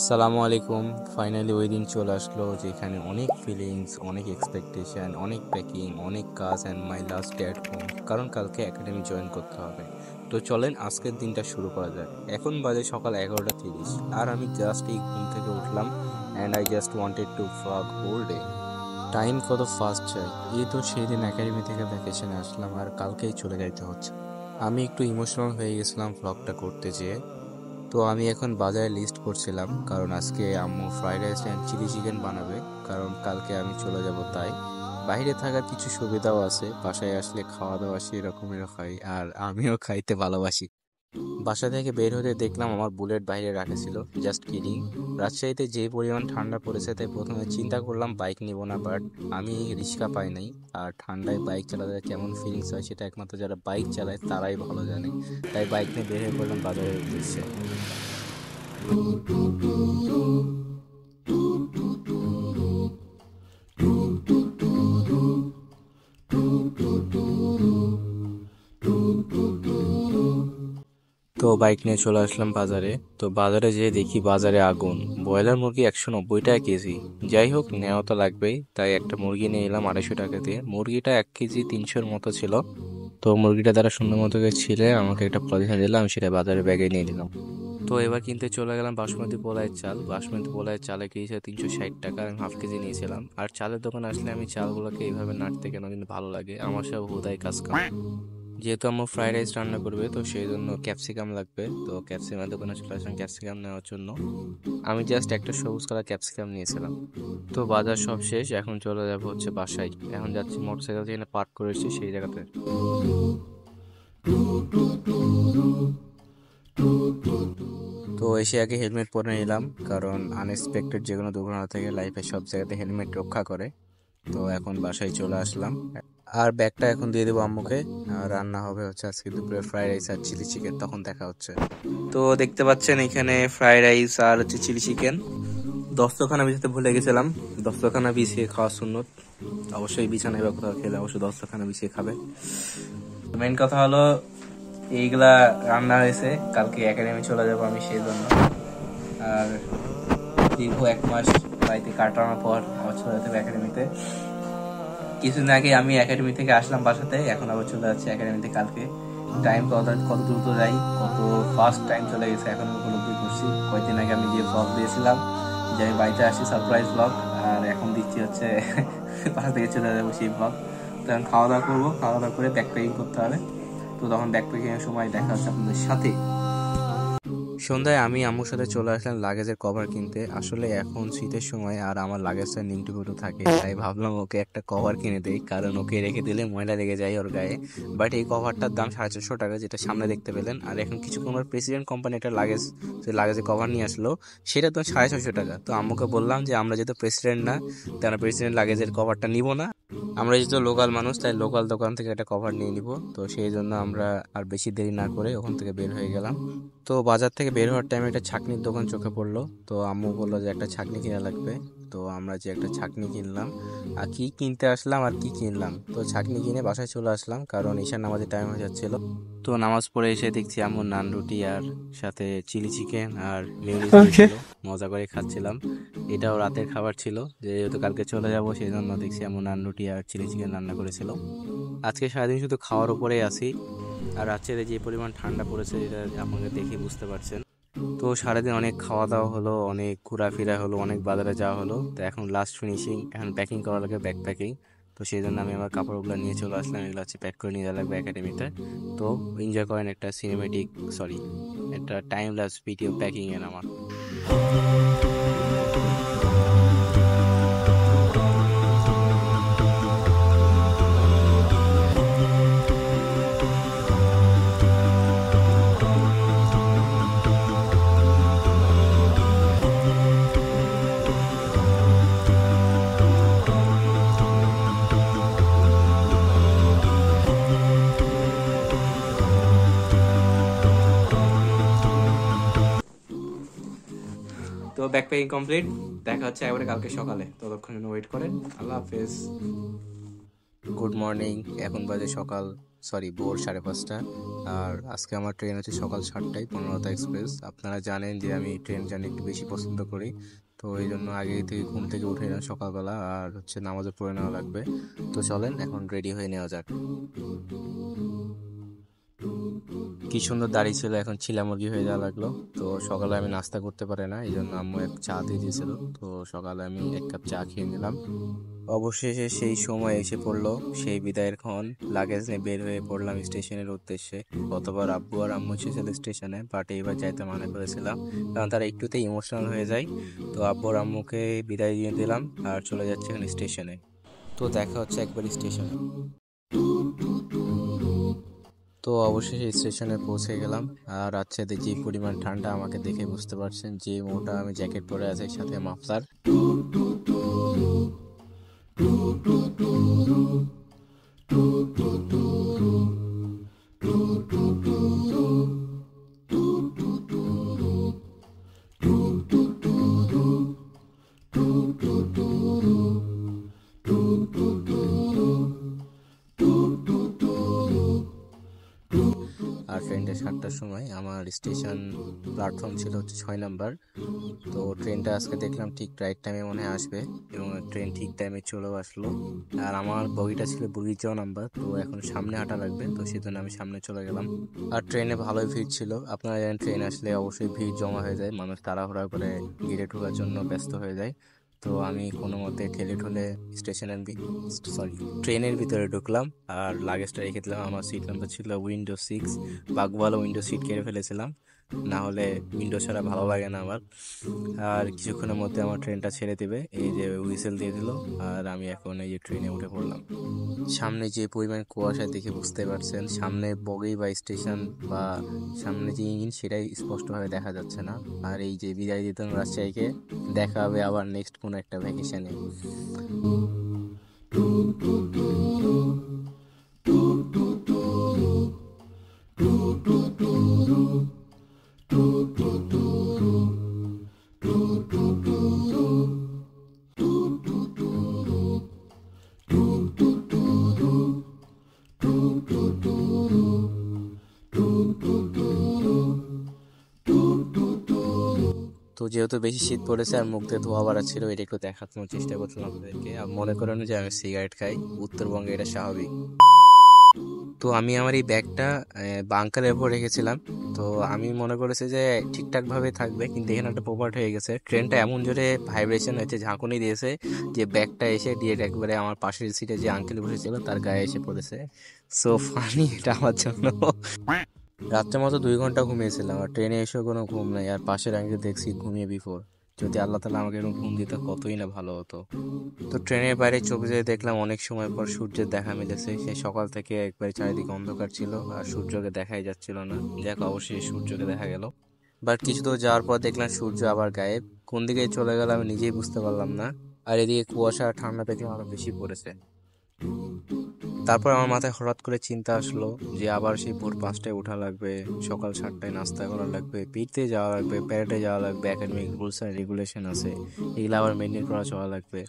সালামু আলাইকুম। ফাইনালি ওই দিন চলে আসলো যেখানে অনেক ফিলিংস, অনেক এক্সপেকটেশন, অনেক প্যাকিং, অনেক কাজ and my last day at home, কারণ কালকে একাডেমি জয়েন করতে হবে। তো চলেন আজকের দিনটা শুরু করা যাক। এখন বাজে সকাল 11:30 আর আমি জাস্ট এই ঘুম থেকে উঠলাম and I just wanted to vlog whole day. Time কত ফাস্ট যায়। এই তো সেই দিন একাডেমি থেকে ভ্যাকেশনে আসলাম আর কালকেই চলে যাইতে হচ্ছে। আমি একটু ইমোশনাল হয়ে গেছিলাম ভ্লগটা করতে যেয়ে। তো আমি এখন বাজারে লিস্ট করছিলাম, কারণ আজকে আম্মু fried rice and chilli chicken বানাবে, কারণ কালকে আমি চলে যাব। তাই বাইরে থাকার কিছু সুবিধাও আছে, বাসায় আসলে খাওয়া দাওয়া সেরকমেরও খাই আর আমিও খাইতে ভালোবাসি। বাসা থেকে বের হতে দেখলাম আমার বুলেট বাইরে রাখা ছিল। Just kidding. রাজশাহীতে যে পরিমাণ ঠান্ডা পড়েছে তাই প্রথমে চিন্তা করলাম বাইক নিব না, বাট আমি রিক্সা পাই নাই। আর ঠান্ডায় বাইক চালাতে কেমন ফিলিংস হয় সেটা একমাত্র যারা বাইক চালায় তারাই ভালো জানে। তাই বাইক নিয়ে বের হয়ে পড়লাম বাজারের উদ্দেশ্যে। তো বাইক নিয়ে চলে আসলাম বাজারে। তো বাজারে যেয়ে দেখি বাজারে আগুন। ব্রয়লার মুরগি 190 টাকা কেজি। যাই হোক, নেওয়া তো লাগবেই, তাই একটা মুরগি নিয়ে এলাম 250 টাকা দিয়ে। মুরগিটা 1 কেজি 300-র মতো ছিল। তো মুরগিটা তারা সুন্দর মতো করে ছিলে আমাকে একটা পলিথিনে দিলাম, আমি সেটা বাজারে ব্যাগে নিয়ে নিলাম। তো এবার কিনতে চলে গেলাম বাসমতি পোলায়ের চাল। বাসমতি পোলায়ের চালে কেজি 360 টাকা, আমি হাফ কেজি নিয়েছিলাম। আর চালের দোকানে আসলে আমি চালগুলোকে এইভাবে নাড়তে কেন কিন্তু ভালো লাগে, আমার সব হুদাই কাজ কাম। যেহেতু আমার ফ্রাইড রাইস রান্না করবে তো সেই জন্য ক্যাপসিকাম লাগবে। তো ক্যাপসিকামের দোকানে চলে আসলাম ক্যাপসিকাম নেওয়ার জন্য। আমি জাস্ট একটা সবুজ কালার ক্যাপসিকাম নিয়েছিলাম। তো বাজার সব শেষ, এখন চলে যাবো হচ্ছে বাসায়। এখন যাচ্ছি মোটরসাইকেল যেখানে পার্ক করেছি সেই জায়গাতে। তো এসে আগে হেলমেট পরে নিলাম, কারণ আনএক্সপেক্টেড যে কোনো দুর্ঘটনা থেকে লাইফে সব জায়গাতে হেলমেট রক্ষা করে। তো এখন বাসায় চলে আসলাম আর ব্যাগটা এখন দিয়ে দেবো আম্মুকে। আর রান্না হবে হচ্ছে আজকে দুপুরে ফ্রাইড রাইস আর চিলি চিকেন, তখন দেখা হচ্ছে। তো দেখতে পাচ্ছেন এখানে ফ্রাইড রাইস আর হচ্ছে চিলি চিকেন। দস্তরখানা বিছাতে ভুলে গেছিলাম। দস্তরখানা বিছিয়ে খাওয়া সুন্নত, অবশ্যই বিছানায় বা কোথাও খেলে অবশ্যই দস্তরখানা বিছিয়ে খাবে। মেন কথা হলো এইগুলা রান্না হয়েছে, কালকে একাডেমি চলে যাবো আমি সেই জন্য। আর দীর্ঘ 1 মাস বাড়িতে কাটানোর পর আবার চলে যেতে হবে একাডেমিতে। কিছুদিন আগে আমি একাডেমি থেকে আসলাম বাসাতে, এখন আবার চলে যাচ্ছে একাডেমিতে কালকে। টাইম কত দ্রুত যাই, কত ফাস্ট টাইম চলে গেছে এখন উপলব্ধি করছি। কয়েকদিন আগে আমি যে ব্লগ দিয়েছিলাম যে আমি বাড়িতে আসি, সারপ্রাইজ ব্লগ, আর এখন দিচ্ছি হচ্ছে বাসা থেকে চলে যাবো সেই ব্লগ। তো এখন খাওয়া দাওয়া করবো, খাওয়া দাওয়া করে ব্যাগ প্যাকিং করতে হবে। তো তখন ব্যাগ প্যাকিং এর সময় দেখা হচ্ছে আপনাদের সাথে। সন্ধ্যায় আমি আম্মুর সাথে চলে আসলাম লাগেজের কভার কিনতে। আসলে এখন শীতের সময় আর আমার লাগেজটা নিংটুকুটু থাকে, তাই ভাবলাম ওকে একটা কভার কিনে দেই, কারণ ওকে রেখে দিলে ময়লা লেগে যায় ওর গায়ে। বাট এই কভারটার দাম 450 টাকা, যেটা সামনে দেখতে পেলেন। আর এখন কিছুক্ষণ পর প্রেসিডেন্ট কোম্পানি একটা লাগেজের কভার নিয়ে আসলো, সেটা তো 650 টাকা। তো আম্মুকে বললাম যে আমরা যেহেতু প্রেসিডেন্ট না, তারা প্রেসিডেন্ট লাগেজের কভারটা নিব না, আমরা যেহেতু লোকাল মানুষ তাই লোকাল দোকান থেকে একটা কভার নিয়ে নিব। তো সেই জন্য আমরা আর বেশি দেরি না করে ওখান থেকে বের হয়ে গেলাম। তো বাজার থেকে বের হওয়ার টাইমে একটা ছাকনির দোকান চোখে পড়লো। তো আম্মু বললো যে একটা ছাকনি কিনা লাগবে। তো আমরা যে একটা ছাকনি কিনলাম, আর কি কিনতে আসলাম আর কি কিনলাম। তো ছাকনি কিনে বাসায় চলে আসলাম, কারণ ঈশার নামাজের টাইম হয়ে যাচ্ছিল। তো নামাজ পড়ে এসে দেখছি আম্মু নান রুটি আর সাথে চিলি চিকেন আর মিউনিস দিয়েছিল, মজা করে খাচ্ছিলাম। এটাও রাতের খাবার ছিল, যেহেতু কালকে চলে যাব সেই জন্য দেখছি আম্মু নান রুটি আর চিলি চিকেন রান্না করেছিল। আজকে সারাদিন শুধু খাওয়ার উপরেই আছি। আর রাজ্যের যে পরিমাণ ঠান্ডা পড়েছে এটা আপনাকে দেখে বুঝতে পারছেন। তো সারাদিন অনেক খাওয়া দাওয়া হলো, অনেক ঘোরাফেরা হলো, অনেক বাজারে যাওয়া হলো। তো এখন লাস্ট ফিনিশিং, এখন প্যাকিং করা লাগে, ব্যাগ প্যাকিং। তো সেই জন্য আমি আমার কাপড়গুলো নিয়ে চলে আসলাম, এগুলো হচ্ছে প্যাক করে নিয়ে যাওয়া লাগবে একাডেমিতে। তো এনজয় করেন একটা একটা টাইম ল্যাপস ভিডিও প্যাকিং এর আমার। তো ব্যাগ প্যাকিং কমপ্লিট, দেখা হচ্ছে একবারে কালকে সকালে, ততক্ষণ ওয়েট করেন। আল্লাহ হাফেজ। গুড মর্নিং, এখন বাজে ভোর 5:30। আর আজকে আমার ট্রেন হচ্ছে সকাল 7টায়, 15টা এক্সপ্রেস। আপনারা জানেন যে আমি ট্রেন জার্নি একটু বেশি পছন্দ করি, তো এই জন্য আগে থেকে ঘুম থেকে উঠে এলাম সকালবেলা, আর হচ্ছে নামাজও পড়ে নেওয়া লাগবে। তো চলেন এখন রেডি হয়ে নেওয়া যাক। কি সুন্দর দাড়ি ছিল, এখন ছিলা মুরগি হয়ে যাওয়া লাগলো। তো সকালে আমি নাস্তা করতে পারি না, এই জন্য আম্মু এক চা দিয়ে দিয়েছিল, তো সকালে আমি 1 কাপ চা খেয়ে নিলাম। অবশেষে সেই সময় এসে পড়লো, সেই বিদায়ের ক্ষণ। লাগেজ নিয়ে বের হয়ে পড়লাম স্টেশনের উদ্দেশ্যে। গতবার আব্বু আর আম্মু এসেছিল স্টেশনে, বাট এইবার যাইতে মানা করেছিলাম, কারণ তারা একটুতে ইমোশনাল হয়ে যায়। তো আব্বু আর আম্মুকে বিদায় দিয়ে দিলাম আর চলে যাচ্ছে এখন স্টেশনে। তো দেখা হচ্ছে একবার স্টেশনে। তো অবশেষে স্টেশনে পৌঁছে গেলাম। আর রাজশাহীতে যে পরিমাণ ঠান্ডা, আমাকে দেখে বুঝতে পারছেন, যে মোটা আমি জ্যাকেট পরে আছি, সাথে মাফলার। আর ট্রেনটা 7টার সময়, আমার স্টেশন প্ল্যাটফর্ম ছিল হচ্ছে 6 নাম্বার। তো ট্রেনটা আজকে দেখলাম ঠিক রাইট টাইমে মনে হয় আসবে, এবং ট্রেন ঠিক টাইমে চলেও আসলো। আর আমার বগিটা ছিল বগি 4 নাম্বার, তো এখন সামনে হাঁটা লাগবে, তো সেজন্য আমি সামনে চলে গেলাম। আর ট্রেনে ভালোই ভিড় ছিল। আপনারা জানেন ট্রেন আসলে অবশ্যই ভিড় জমা হয়ে যায়, মানুষ তাড়াহুড়া করে গেটে ঢোকার জন্য ব্যস্ত হয়ে যায়। তো আমি কোনো মতে ঠেলে ঠুলে ট্রেনের ভিতরে ঢুকলাম, আর লাগেজটা রেখে দিলাম। আমার সিট নাম্বার ছিল উইন্ডো 6। ভালো উইন্ডো সিট কেড়ে ফেলেছিলাম, না হলে উইন্ডো ছাড়া ভালো লাগে না আমার। আর কিছুক্ষণের মধ্যে আমার ট্রেনটা ছেড়ে দিবে, এই যে হুইসেল দিয়ে দিল, আর আমি এখন এই যে ট্রেনে উঠে পড়লাম। সামনে যে পরিমাণ কুয়াশা দেখে বুঝতে পারছেন, সামনে বগি বা স্টেশন বা সামনে যে ইঞ্জিন, সেটাই স্পষ্টভাবে দেখা যাচ্ছে না। আর এই যে বিদায় দিতাম রাজশাহীকে, দেখা হবে আবার নেক্সট কোনো একটা ভ্যাকেশনে। তো যেহেতু বেশি শীত পড়েছে আর মুখ দিয়ে ধোয়া বাড়াচ্ছিল, এটা একটু দেখানোর চেষ্টা করছিলাম আপনাদেরকে। আর মনে করেন যে আমি সিগারেট খাই, উত্তরবঙ্গে এটা স্বাভাবিক। তো আমি আমার এই ব্যাগটা বাংকারের উপর রেখেছিলাম। তো আমি মনে করেছি যে ঠিকঠাক ভাবে থাকবে, কিন্তু এখানে একটা পোপাট হয়ে গেছে। ট্রেনটা এমন জোরে ভাইব্রেশন হয়েছে, ঝাঁকুনি দিয়েছে, যে ব্যাগটা এসে ডিরেক্ট একবারে আমার পাশের সিটে যে আঙ্কেল বসেছিল তার গায়ে এসে পড়েছে। সো ফানি এটা আমার জন্য। রাত্রে মতো 2 ঘন্টা ঘুমিয়েছিলাম, আর ট্রেনে এসেও কোনো ঘুম নাই, আর পাশের আঙ্কেল দেখছি ঘুমিয়ে বিফোর। যদি আল্লাহ তালা আমাকে এরকম ঘুম দিত, কতই না ভালো হতো। তো ট্রেনের বাইরে চোখ যেয়ে দেখলাম অনেক সময় পর সূর্যের দেখা মিলেছে। সে সকাল থেকে একবারে চারিদিকে অন্ধকার ছিল, আর সূর্যকে দেখাই যাচ্ছিল না। দেখ অবশ্যই সূর্যকে দেখা গেল, বাট কিছু দূর যাওয়ার পর দেখলাম সূর্য আবার গায়েব। কোন দিকে চলে গেল আমি নিজেই বুঝতে পারলাম না। আর এদিকে কুয়াশা আর ঠান্ডা দেখলাম আরো বেশি পড়েছে। তারপর আমার মাথায় হঠাৎ করে চিন্তা আসলো যে আবার সেই ভোর 5টায় ওঠা লাগবে, সকাল 7টায় নাস্তা করা লাগবে, পিটতে যাওয়া লাগবে, প্যারেডে যাওয়া লাগবে, একাডেমিক রুলস অ্যান্ড রেগুলেশন আছে, এগুলো আবার মেনটেন করা চলা লাগবে।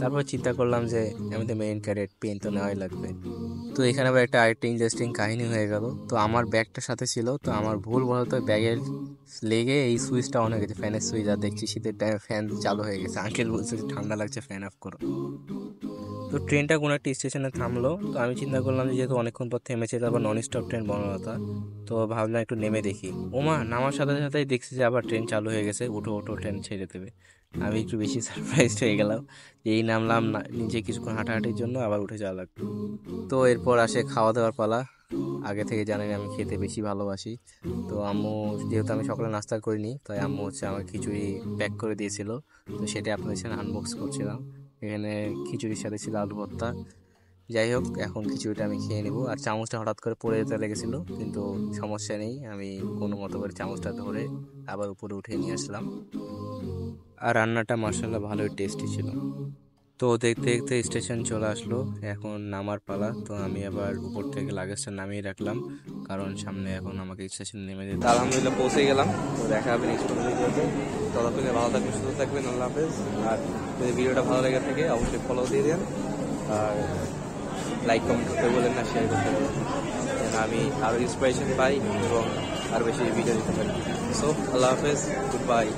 তারপর চিন্তা করলাম যে আমি তো মেইন ক্যাডেট, পেন তো নেওয়াই লাগবে। তো এখানে আবার আরেকটা ইন্টারেস্টিং কাহিনী হয়ে গেল। তো আমার ব্যাগটা সাথে ছিল, তো আমার ভুল বলতো ব্যাগের লেগে এই সুইচটা অন হয়ে গেছে, ফ্যানের সুইচ। আর দেখছি শীতের টাইমে ফ্যান চালু হয়ে গেছে, আঙ্কেল বলছে যে ঠান্ডা লাগছে, ফ্যান অফ করো। তো ট্রেনটা কোনো একটা স্টেশনে থামলো, তো আমি চিন্তা করলাম যে যেহেতু অনেকক্ষণ পর থেমেছে, তারপর নন স্টপ ট্রেন বনলতা, তো ভাবলাম একটু নেমে দেখি। ওমা, নামার সাথে সাথেই দেখছি যে আবার ট্রেন চালু হয়ে গেছে, উঠো উঠো ট্রেন ছেড়ে দেবে। আমি একটু বেশি সারপ্রাইজড হয়ে গেলাম, যে এই নামলাম না, নিচে কিছুক্ষণ হাঁটাহাঁটির জন্য আবার উঠে যাওয়া লাগবে। তো এরপর আসে খাওয়া দাওয়ার পালা। আগে থেকে জানেন আমি খেতে বেশি ভালোবাসি। তো আম্মু, যেহেতু আমি সকালে নাস্তা করিনি, তাই আম্মু হচ্ছে আমার খিচুড়ি প্যাক করে দিয়েছিল, তো সেটা আপনাদের সাথে আনবক্স করছিলাম। এখানে খিচুড়ির সাথে ছিল আলু ভর্তা। যাই হোক, এখন খিচুড়িটা আমি খেয়ে নিব। আর চামচটা হঠাৎ করে পড়ে যেতে লেগেছিল, কিন্তু সমস্যা নেই, আমি কোনো মতো করে চামচটা ধরে আবার উপরে উঠিয়ে নিয়ে আসলাম। আর রান্নাটা মাশাআল্লাহ ভালোই টেস্টি ছিল। তো দেখতে দেখতে স্টেশন চলে আসলো, এখন নামার পালা। তো আমি আবার উপর থেকে লাগেজটা নামিয়ে রাখলাম, কারণ সামনে এখন আমাকে স্টেশন নেমে যেতে। আলহামদুলিল্লাহ পৌঁছে গেলাম। তো দেখা হবে নেক্সট কোনো ভিডিওতে। ততক্ষণে ভালো থাকবেন, সুস্থ থাকবেন। আল্লাহ হাফেজ। আর যদি ভিডিওটা ভালো লেগে থাকে অবশ্যই ফলো দিয়ে দেন, আর লাইক কমেন্ট করতে বলেন না, শেয়ার করতে বলেন, যেন আমি আরও ইন্সপিরেশন পাই এবং আরও বেশি ভিডিও দিতে পারি। সো আল্লাহ হাফেজ, গুড বাই।